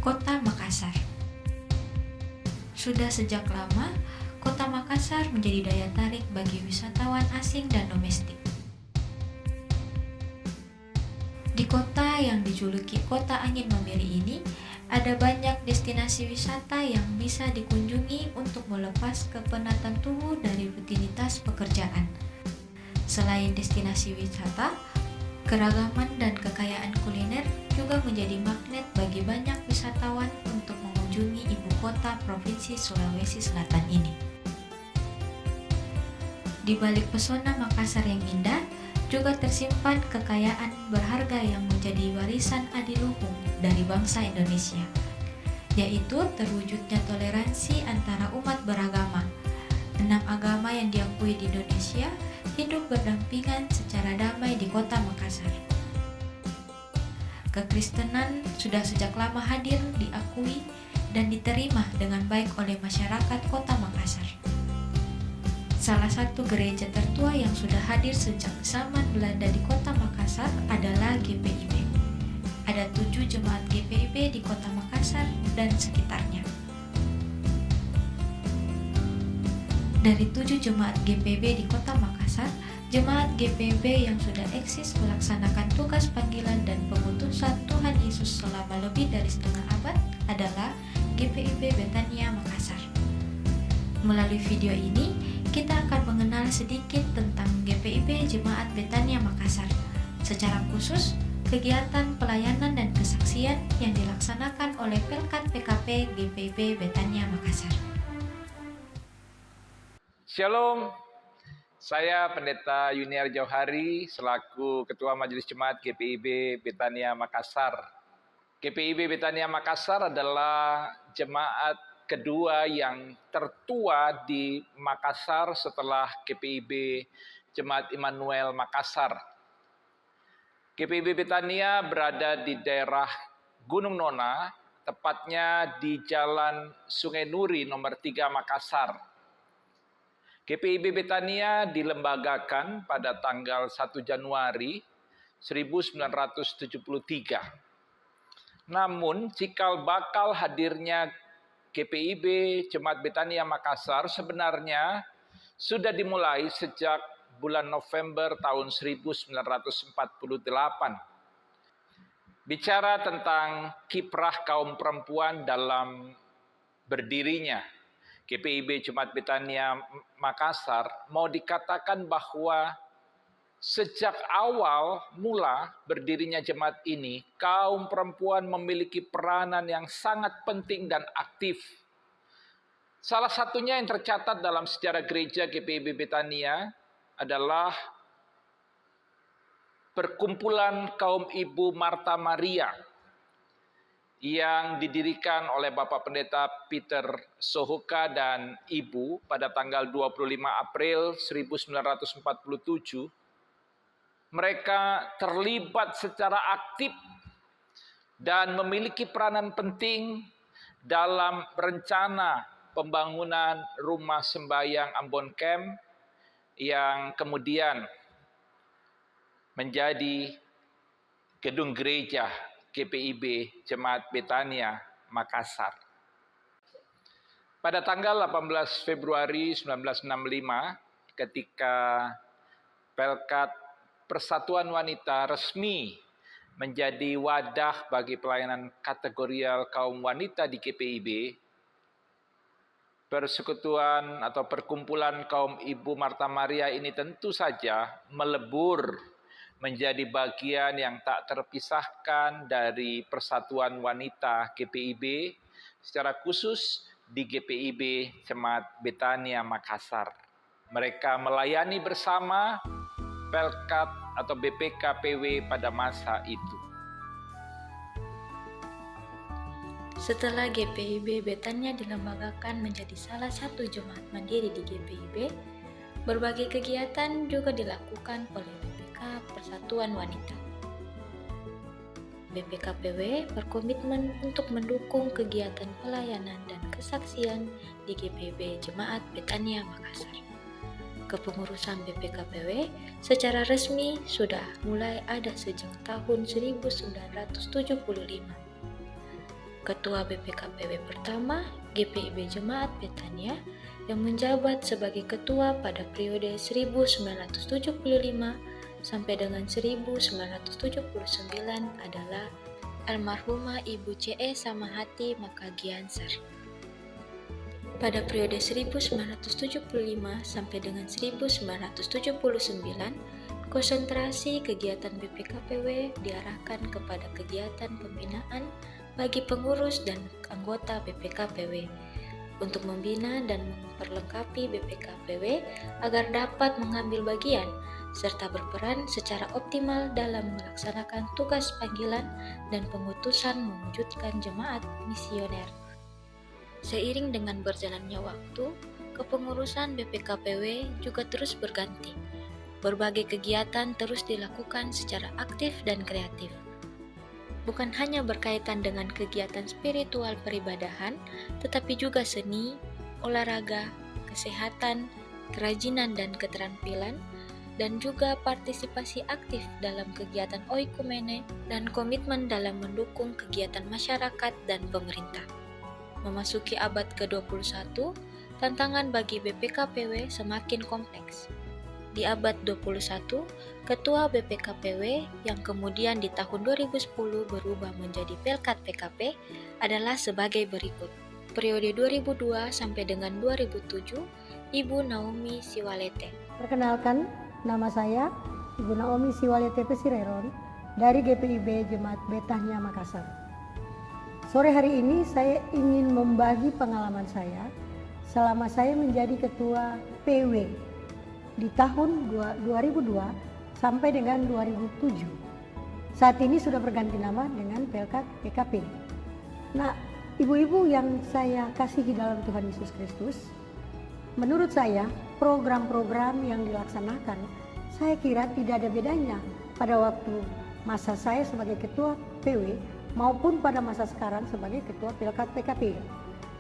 Kota Makassar. Sudah sejak lama, Kota Makassar menjadi daya tarik bagi wisatawan asing dan domestik. Di kota yang dijuluki Kota Angin Mamiri ini, ada banyak destinasi wisata yang bisa dikunjungi untuk melepas kepenatan tubuh dari rutinitas pekerjaan. Selain destinasi wisata, keragaman dan kekayaan kuliner juga menjadi magnet bagi banyak wisatawan untuk mengunjungi ibu kota Provinsi Sulawesi Selatan ini. Di balik pesona Makassar yang indah, juga tersimpan kekayaan berharga yang menjadi warisan adiluhung dari bangsa Indonesia, yaitu terwujudnya toleransi antara umat beragama. 6 agama yang diakui di Indonesia hidup berdampingan secara damai di kota Makassar. Kekristenan sudah sejak lama hadir, diakui, dan diterima dengan baik oleh masyarakat kota Makassar. Salah satu gereja tertua yang sudah hadir sejak zaman Belanda di kota Makassar adalah GPIB. Ada 7 jemaat GPIB di kota Makassar dan sekitarnya. Dari 7 jemaat GPIB di kota Makassar, jemaat GPIB yang sudah eksis melaksanakan tugas panggilan dan pengutusan Tuhan Yesus selama lebih dari setengah abad adalah GPIB Betania Makassar. Melalui video ini, kita akan mengenal sedikit tentang GPIB Jemaat Betania Makassar. Secara khusus, kegiatan pelayanan dan kesaksian yang dilaksanakan oleh Pelkat PKP GPIB Betania Makassar. Shalom, saya Pendeta Yuniar Jauhari selaku Ketua Majelis Jemaat GPIB Betania Makassar. GPIB Betania Makassar adalah jemaat kedua yang tertua di Makassar setelah GPIB Jemaat Immanuel Makassar. GPIB Betania berada di daerah Gunung Nona, tepatnya di Jalan Sungai Nuri nomor 3 Makassar. GPIB Betania dilembagakan pada tanggal 1 Januari 1973. Namun, cikal bakal hadirnya GPIB Jemaat Betania Makassar sebenarnya sudah dimulai sejak bulan November tahun 1948. Bicara tentang kiprah kaum perempuan dalam berdirinya GPIB Jemaat Betania Makassar, mau dikatakan bahwa sejak awal mula berdirinya jemaat ini, kaum perempuan memiliki peranan yang sangat penting dan aktif. Salah satunya yang tercatat dalam sejarah gereja GPIB Betania adalah perkumpulan kaum ibu Marta Maria yang didirikan oleh Bapak Pendeta Peter Sohoka dan Ibu pada tanggal 25 April 1947. Mereka terlibat secara aktif dan memiliki peranan penting dalam rencana pembangunan rumah sembahyang Ambon Camp yang kemudian menjadi gedung gereja GPIB Jemaat Betania Makassar. Pada tanggal 18 Februari 1965, ketika Pelkat Persatuan Wanita resmi menjadi wadah bagi pelayanan kategorial kaum wanita di GPIB, persekutuan atau perkumpulan kaum ibu Marta Maria ini tentu saja melebur menjadi bagian yang tak terpisahkan dari Persatuan Wanita GPIB, secara khusus di GPIB Jemaat Betania Makassar. Mereka melayani bersama Pelkat atau BPKPW pada masa itu. Setelah GPIB Betania dilembagakan menjadi salah satu jemaat mandiri di GPIB, berbagai kegiatan juga dilakukan oleh BPK Persatuan Wanita. BPKPW berkomitmen untuk mendukung kegiatan pelayanan dan kesaksian di GPIB Jemaat Betania Makassar. Kepengurusan BPKPW secara resmi sudah mulai ada sejak tahun 1975. Ketua BPKPW pertama GPIB Jemaat Betania yang menjabat sebagai ketua pada periode 1975 sampai dengan 1979 adalah almarhumah Ibu C.E. Samahati Makagiansar. Pada periode 1975 sampai dengan 1979, konsentrasi kegiatan BPKPW diarahkan kepada kegiatan pembinaan bagi pengurus dan anggota BPKPW untuk membina dan memperlengkapi BPKPW agar dapat mengambil bagian serta berperan secara optimal dalam melaksanakan tugas panggilan dan pengutusan mewujudkan jemaat misioner. Seiring dengan berjalannya waktu, kepengurusan BPKPW juga terus berganti. Berbagai kegiatan terus dilakukan secara aktif dan kreatif. Bukan hanya berkaitan dengan kegiatan spiritual peribadahan, tetapi juga seni, olahraga, kesehatan, kerajinan dan keterampilan, dan juga partisipasi aktif dalam kegiatan oikumene dan komitmen dalam mendukung kegiatan masyarakat dan pemerintah. Memasuki abad ke-21, tantangan bagi BPKPW semakin kompleks. Di abad 21, Ketua BPKPW yang kemudian di tahun 2010 berubah menjadi Pelkat PKP adalah sebagai berikut. Periode 2002 sampai dengan 2007, Ibu Naomi Siwalete. Perkenalkan, nama saya Ibu Naomi Siwalete Pesireron dari GPIB Jemaat Betania Makassar. Sore hari ini saya ingin membagi pengalaman saya selama saya menjadi ketua PW di tahun 2002 sampai dengan 2007. Saat ini sudah berganti nama dengan Pelkat PKP. Nah, ibu-ibu yang saya kasihi dalam Tuhan Yesus Kristus, menurut saya program-program yang dilaksanakan saya kira tidak ada bedanya pada waktu masa saya sebagai ketua PW maupun pada masa sekarang sebagai ketua Pelkat PKP.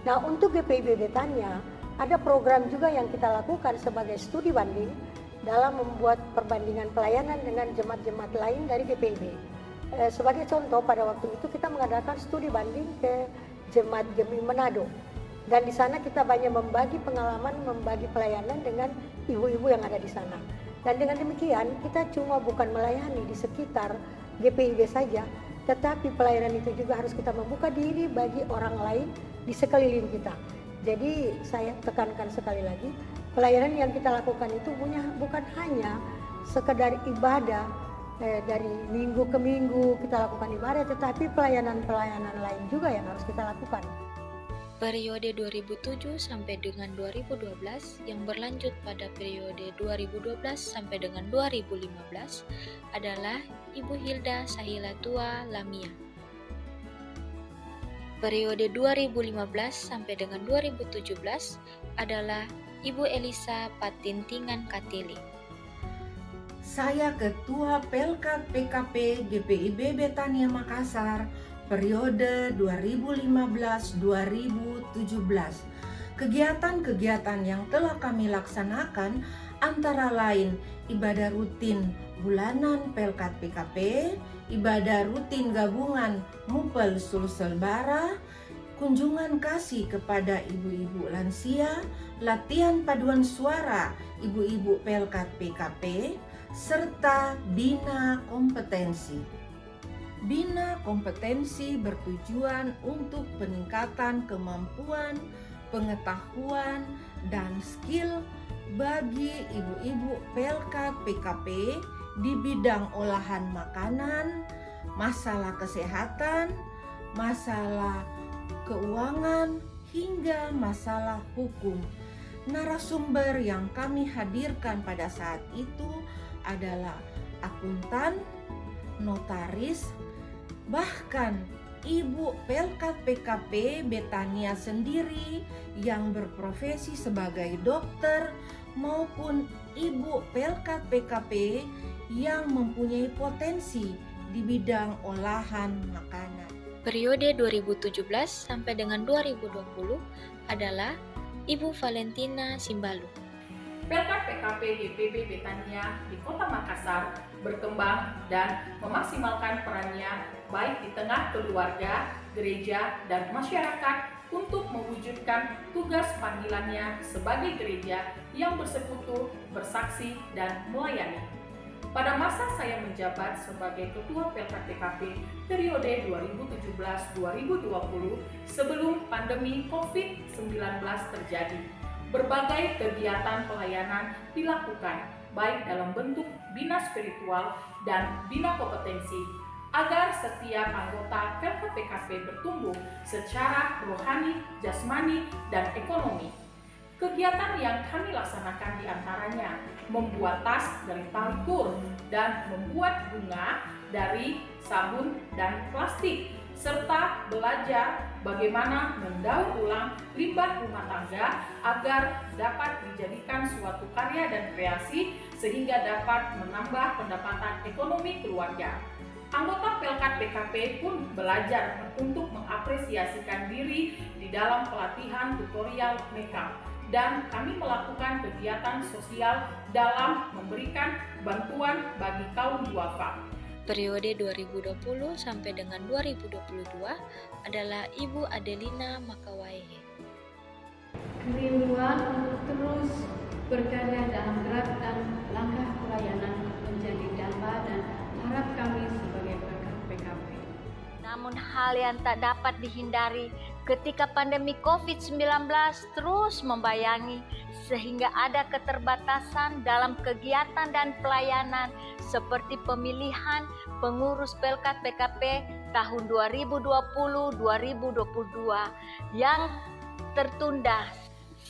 Nah, untuk GPIB Betania ada program juga yang kita lakukan sebagai studi banding dalam membuat perbandingan pelayanan dengan jemaat-jemaat lain dari GPIB. Sebagai contoh, pada waktu itu kita mengadakan studi banding ke Jemaat Gemi Manado. Dan di sana kita banyak membagi pengalaman, membagi pelayanan dengan ibu-ibu yang ada di sana. Dan dengan demikian kita cuma bukan melayani di sekitar GPIB saja, tetapi pelayanan itu juga harus kita membuka diri bagi orang lain di sekeliling kita. Jadi saya tekankan sekali lagi, pelayanan yang kita lakukan itu bukan hanya sekedar ibadah dari minggu ke minggu kita lakukan ibadah, tetapi pelayanan-pelayanan lain juga yang harus kita lakukan. Periode 2007 sampai dengan 2012 yang berlanjut pada periode 2012 sampai dengan 2015 adalah Ibu Hilda Sahilatua Lamia. Periode 2015 sampai dengan 2017 adalah Ibu Elisa Patintingan Katili. Saya Ketua Pelkat PKP GPIB Betania Makassar periode 2015-2017. Kegiatan-kegiatan yang telah kami laksanakan antara lain ibadah rutin bulanan Pelkat PKP, ibadah rutin gabungan Mupel Sulsel Bara, kunjungan kasih kepada ibu-ibu lansia, latihan paduan suara ibu-ibu Pelkat PKP, serta bina kompetensi. Bina kompetensi bertujuan untuk peningkatan kemampuan, pengetahuan, dan skill bagi ibu-ibu Pelkat PKP di bidang olahan makanan, masalah kesehatan, masalah keuangan, hingga masalah hukum. Narasumber yang kami hadirkan pada saat itu adalah akuntan, notaris, bahkan Ibu Pelkat PKP Betania sendiri yang berprofesi sebagai dokter maupun Ibu Pelkat PKP yang mempunyai potensi di bidang olahan makanan. Periode 2017 sampai dengan 2020 adalah Ibu Valentina Simbalu. Pelkat PKP GPIB Betania di Kota Makassar berkembang dan memaksimalkan perannya baik di tengah keluarga, gereja, dan masyarakat untuk mewujudkan tugas panggilannya sebagai gereja yang bersekutu, bersaksi, dan melayani. Pada masa saya menjabat sebagai Ketua Pelkat PKP periode 2017-2020 sebelum pandemi COVID-19 terjadi, berbagai kegiatan pelayanan dilakukan baik dalam bentuk bina spiritual dan bina kompetensi agar setiap anggota Pelkat PKP bertumbuh secara rohani, jasmani, dan ekonomi. Kegiatan yang kami laksanakan diantaranya membuat tas dari tali kur dan membuat bunga dari sabun dan plastik, serta belajar bagaimana mendaur ulang limbah rumah tangga agar dapat dijadikan suatu karya dan kreasi sehingga dapat menambah pendapatan ekonomi keluarga. Anggota Pelkat PKP pun belajar untuk mengapresiasikan diri di dalam pelatihan tutorial makeup, dan kami melakukan kegiatan sosial dalam memberikan bantuan bagi kaum duafa. Periode 2020 sampai dengan 2022 adalah Ibu Adelina Makawaihe. Kerinduan untuk terus berkarya dalam gerak dan langkah pelayanan menjadi damba dan harap kami sebagai Pelkat PKP. Namun hal yang tak dapat dihindari ketika pandemi COVID-19 terus membayangi sehingga ada keterbatasan dalam kegiatan dan pelayanan seperti pemilihan pengurus Pelkat PKP tahun 2020-2022 yang tertunda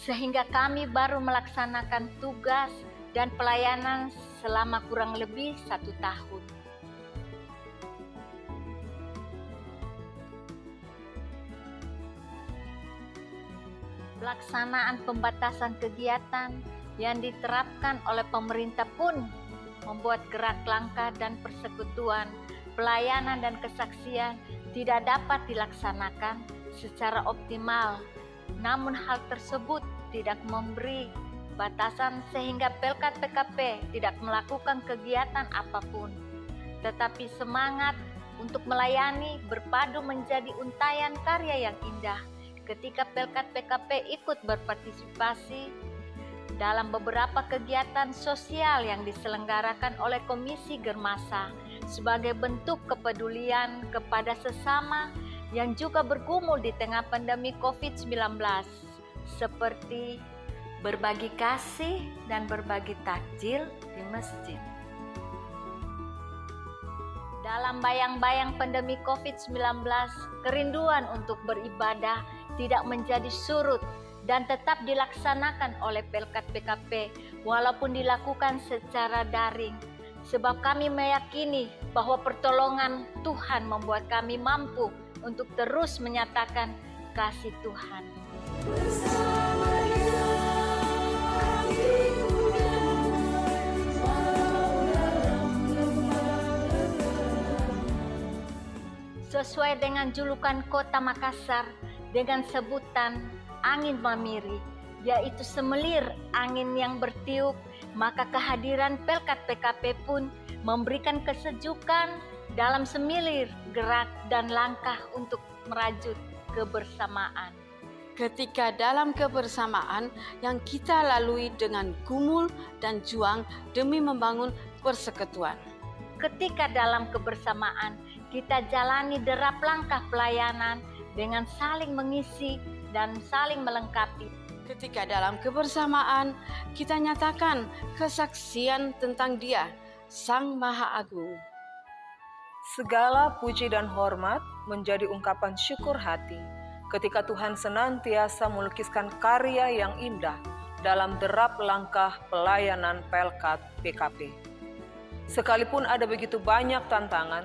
sehingga kami baru melaksanakan tugas dan pelayanan selama kurang lebih 1 tahun. Pelaksanaan pembatasan kegiatan yang diterapkan oleh pemerintah pun membuat gerak langkah dan persekutuan, pelayanan dan kesaksian tidak dapat dilaksanakan secara optimal. Namun hal tersebut tidak memberi batasan sehingga Pelkat PKP tidak melakukan kegiatan apapun. Tetapi semangat untuk melayani berpadu menjadi untayan karya yang indah ketika Pelkat PKP ikut berpartisipasi dalam beberapa kegiatan sosial yang diselenggarakan oleh Komisi Germasa sebagai bentuk kepedulian kepada sesama yang juga bergumul di tengah pandemi COVID-19, seperti berbagi kasih dan berbagi takjil di masjid. Dalam bayang-bayang pandemi COVID-19, kerinduan untuk beribadah tidak menjadi surut dan tetap dilaksanakan oleh Pelkat PKP walaupun dilakukan secara daring. Sebab kami meyakini bahwa pertolongan Tuhan membuat kami mampu untuk terus menyatakan kasih Tuhan. Sesuai dengan julukan Kota Makassar dengan sebutan angin mamiri, yaitu semelir angin yang bertiup, maka kehadiran Pelkat PKP pun memberikan kesejukan dalam semilir gerak dan langkah untuk merajut kebersamaan. Ketika dalam kebersamaan yang kita lalui dengan gumul dan juang demi membangun persekutuan. Ketika dalam kebersamaan kita jalani derap langkah pelayanan dengan saling mengisi dan saling melengkapi. Ketika dalam kebersamaan kita nyatakan kesaksian tentang Dia, Sang Maha Agung. Segala puji dan hormat menjadi ungkapan syukur hati ketika Tuhan senantiasa melukiskan karya yang indah dalam derap langkah pelayanan Pelkat PKP. Sekalipun ada begitu banyak tantangan,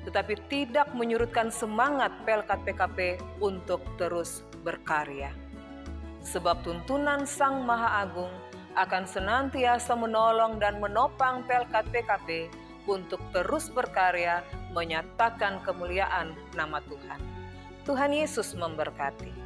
tetapi tidak menyurutkan semangat Pelkat PKP untuk terus berkarya. Sebab tuntunan Sang Maha Agung akan senantiasa menolong dan menopang Pelkat PKP untuk terus berkarya menyatakan kemuliaan nama Tuhan. Tuhan Yesus memberkati.